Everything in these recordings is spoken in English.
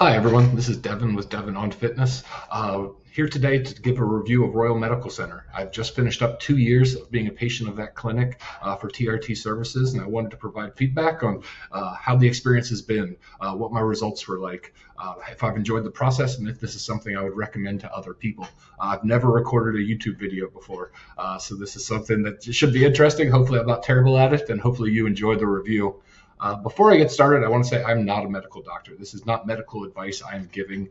Hi everyone, this is Devin with Devin on Fitness. Here today to give a review of Royal Medical Center. I've just finished up 2 years of being a patient of that clinic for TRT services, and I wanted to provide feedback on how the experience has been, what my results were like, if I've enjoyed the process, and if this is something I would recommend to other people. I've never recorded a YouTube video before, so this is something that should be interesting. Hopefully I'm not terrible at it, and hopefully you enjoy the review. Before I get started, I want to say I'm not a medical doctor. This is not medical advice I am giving.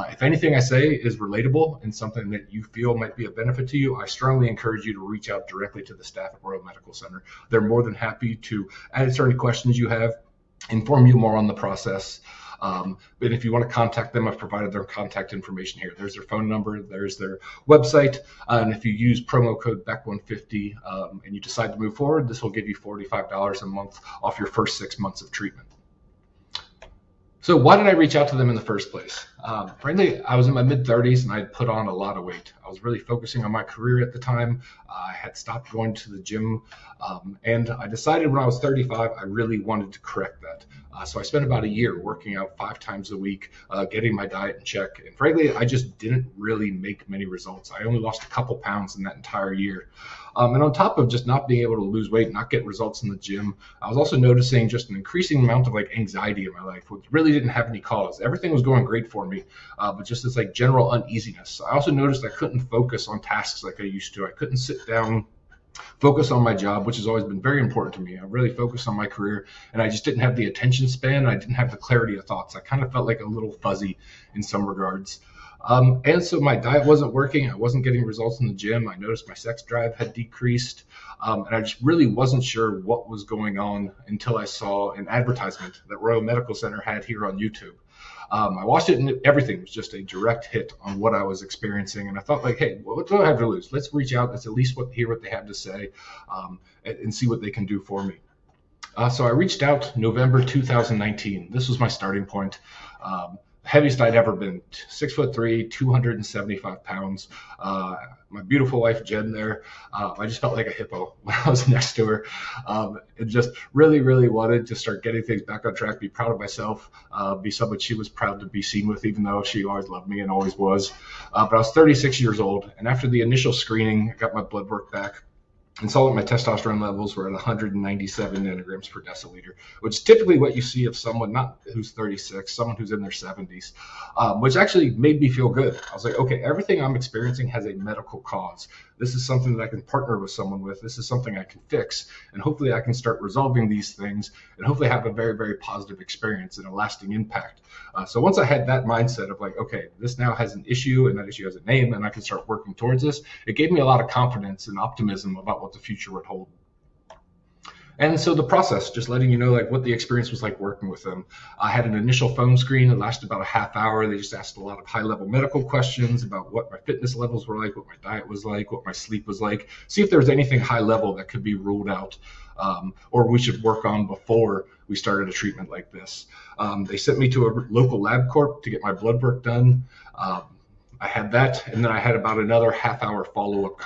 If anything I say is relatable and something that you feel might be a benefit to you, I strongly encourage you to reach out directly to the staff at Royal Medical Center. They're more than happy to answer any questions you have, inform you more on the process. But if you want to contact them, I've provided their contact information here. There's their phone number, there's their website, and if you use promo code BECK150 and you decide to move forward, this will give you $45 a month off your first 6 months of treatment. So why did I reach out to them in the first place? Frankly, I was in my mid-30s and I had put on a lot of weight. I was really focusing on my career at the time. I had stopped going to the gym, and I decided when I was 35, I really wanted to correct that. So I spent about a year working out 5 times a week, getting my diet in check. And frankly, I just didn't really make many results. I only lost a couple pounds in that entire year. And on top of just not being able to lose weight, not get results in the gym, I was also noticing just an increasing amount of anxiety in my life, which really didn't have any cause. Everything was going great for me, but just this general uneasiness. I also noticed I couldn't focus on tasks like I used to. I couldn't sit down, focus on my job, which has always been very important to me. I really focused on my career, and I just didn't have the attention span. I didn't have the clarity of thoughts. I kind of felt like a little fuzzy in some regards. And so my diet wasn't working. I wasn't getting results in the gym. I noticed my sex drive had decreased. And I just really wasn't sure what was going on until I saw an advertisement that Royal Medical Center had here on YouTube. I watched it and everything was just a direct hit on what I was experiencing. And I thought hey, what do I have to lose? Let's reach out. Let's at least hear what they have to say and see what they can do for me. So I reached out November 2019. This was my starting point. Heaviest I'd ever been, 6'3", 275 pounds. My beautiful wife, Jen, there, I just felt like a hippo when I was next to her. And just really, really wanted to start getting things back on track, be proud of myself, be someone she was proud to be seen with, even though she always loved me and always was. But I was 36 years old, and after the initial screening, I got my blood work back and saw that my testosterone levels were at 197 nanograms per deciliter, which is typically what you see of someone not who's 36, someone who's in their 70s, which actually made me feel good. I was like, okay, everything I'm experiencing has a medical cause. This is something that I can partner with someone with. This is something I can fix, and hopefully I can start resolving these things and hopefully have a very, very positive experience and a lasting impact. So once I had that mindset of okay, this now has an issue and that issue has a name and I can start working towards this, it gave me a lot of confidence and optimism about what the future would hold. And so the process, just letting you know what the experience was like working with them. I had an initial phone screen that lasted about a half hour. They just asked a lot of high-level medical questions about what my fitness levels were like, what my diet was like, what my sleep was like, see if there was anything high-level that could be ruled out or we should work on before we started a treatment like this. They sent me to a local lab corp to get my blood work done. I had that, and then I had about another half-hour follow-up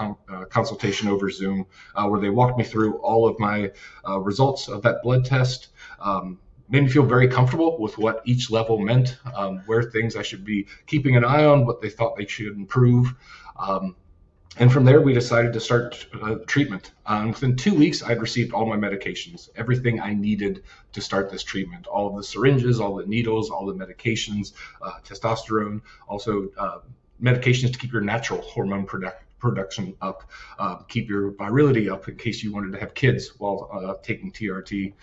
consultation over Zoom where they walked me through all of my results of that blood test, made me feel very comfortable with what each level meant, where things I should be keeping an eye on, what they thought they should improve. And from there, we decided to start treatment. Within 2 weeks, I'd received all my medications, everything I needed to start this treatment, all of the syringes, all the needles, all the medications, testosterone, also medications to keep your natural hormone production up, keep your virility up in case you wanted to have kids while taking TRT.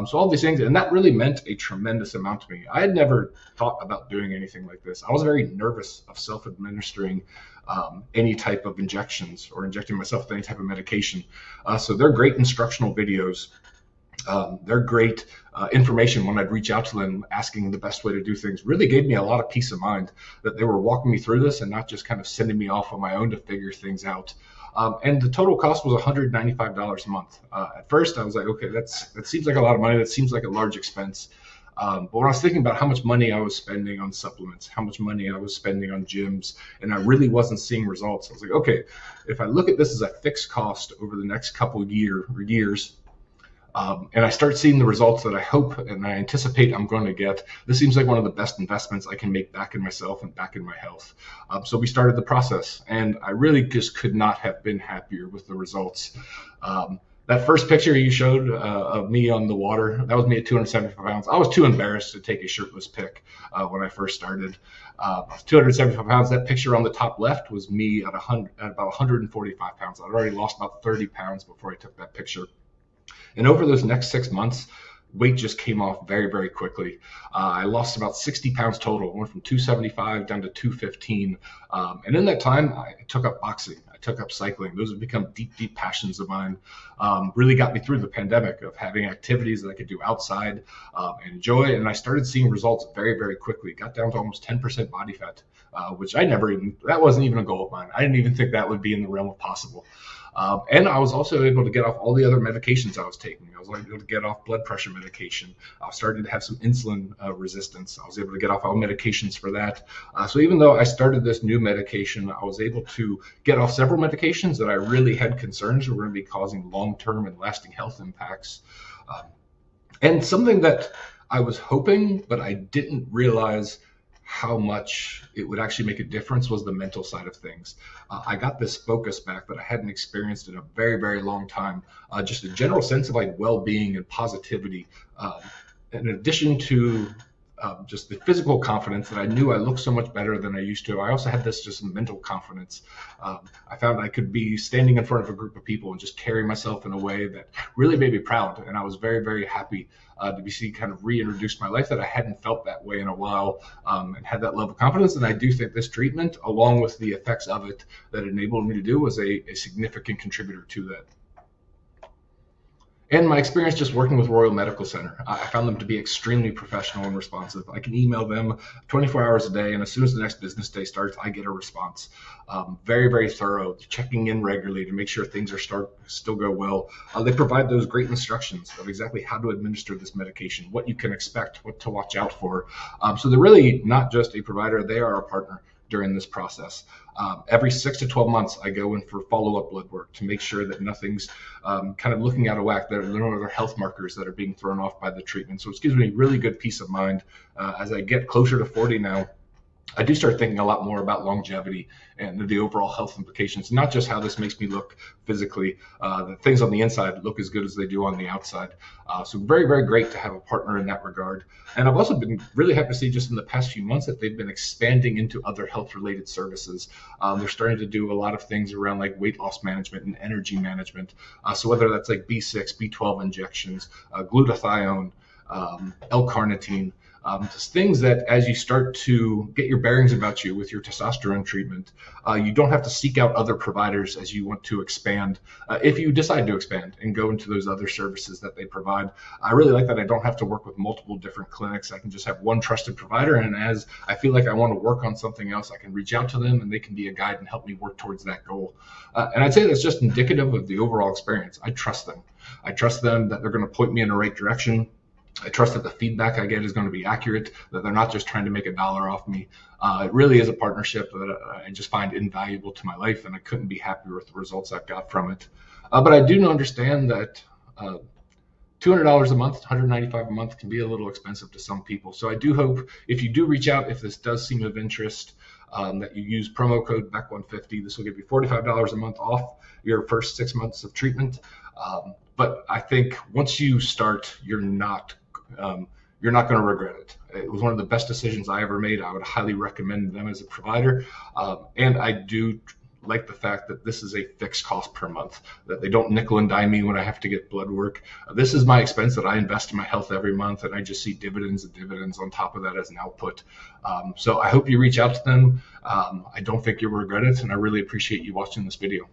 So all these things, and that really meant a tremendous amount to me. I had never thought about doing anything like this. I was very nervous of self-administering any type of injections or injecting myself with any type of medication. So they're great instructional videos. They're great information when I'd reach out to them asking the best way to do things. Really gave me a lot of peace of mind that they were walking me through this and not just kind of sending me off on my own to figure things out. And the total cost was $195 a month. At first, I was like, okay, that seems like a lot of money. That seems like a large expense. But when I was thinking about how much money I was spending on supplements, how much money I was spending on gyms, and I really wasn't seeing results, I was like, okay, if I look at this as a fixed cost over the next couple of years, And I start seeing the results that I hope and I anticipate I'm going to get. This seems like one of the best investments I can make back in myself and back in my health. So we started the process, and I really just could not have been happier with the results. That first picture you showed of me on the water, that was me at 275 pounds. I was too embarrassed to take a shirtless pic when I first started. 275 pounds. That picture on the top left was me at about 145 pounds. I'd already lost about 30 pounds before I took that picture. And over those next 6 months, weight just came off very, very quickly. I lost about 60 pounds total. I went from 275 down to 215. And in that time, I took up boxing. I took up cycling. Those have become deep, deep passions of mine. Really got me through the pandemic of having activities that I could do outside and enjoy. And I started seeing results very, very quickly. Got down to almost 10% body fat, which that wasn't even a goal of mine. I didn't even think that would be in the realm of possible. And I was also able to get off all the other medications I was taking. I was able to get off blood pressure medication. I was starting to have some insulin resistance. I was able to get off all medications for that. So even though I started this new medication, I was able to get off several medications that I really had concerns were going to be causing long-term and lasting health impacts. And something that I was hoping, but I didn't realize how much it would actually make a difference was the mental side of things. I got this focus back that I hadn't experienced in a very, very long time. Just a general sense of like well-being and positivity. In addition to just the physical confidence that I knew I looked so much better than I used to, I also had this just mental confidence. I found I could be standing in front of a group of people and just carry myself in a way that really made me proud. And I was very, very happy to be kind of reintroduced my life that I hadn't felt that way in a while, and had that level of confidence. And I do think this treatment, along with the effects of it that it enabled me to do, was a significant contributor to that. And my experience just working with Royal Medical Center, I found them to be extremely professional and responsive. I can email them 24 hours a day, and as soon as the next business day starts, I get a response. Very, very thorough, checking in regularly to make sure things are still go well. They provide those great instructions of exactly how to administer this medication, what you can expect, what to watch out for. So they're really not just a provider, they are a partner during this process. Every 6 to 12 months, I go in for follow-up blood work to make sure that nothing's kind of looking out of whack. There are no other health markers that are being thrown off by the treatment. So it gives me really good peace of mind. As I get closer to 40 now, I do start thinking a lot more about longevity and the overall health implications, not just how this makes me look physically. The things on the inside look as good as they do on the outside. So very, very great to have a partner in that regard. And I've also been really happy to see just in the past few months that they've been expanding into other health-related services. They're starting to do a lot of things around like weight loss management and energy management. So whether that's like B6, B12 injections, glutathione, L-carnitine, just things that as you start to get your bearings about you with your testosterone treatment, you don't have to seek out other providers as you want to expand. If you decide to expand and go into those other services that they provide, I really like that I don't have to work with multiple different clinics. I can just have one trusted provider, and as I feel like I want to work on something else, I can reach out to them and they can be a guide and help me work towards that goal. And I'd say that's just indicative of the overall experience. I trust them. I trust them that they're going to point me in the right direction. I trust that the feedback I get is going to be accurate, that they're not just trying to make $1 off me. It really is a partnership that I just find invaluable to my life, and I couldn't be happier with the results I've got from it. But I do understand that $200 a month, $195 a month can be a little expensive to some people. So I do hope if you do reach out, if this does seem of interest, that you use promo code BECK150. This will give you $45 a month off your first 6 months of treatment. But I think once you start, you're not going to regret it. It was one of the best decisions I ever made. I would highly recommend them as a provider. And I do like the fact that this is a fixed cost per month, that they don't nickel and dime me when I have to get blood work. This is my expense that I invest in my health every month, and I just see dividends and dividends on top of that as an output. So I hope you reach out to them. I don't think you'll regret it, and I really appreciate you watching this video.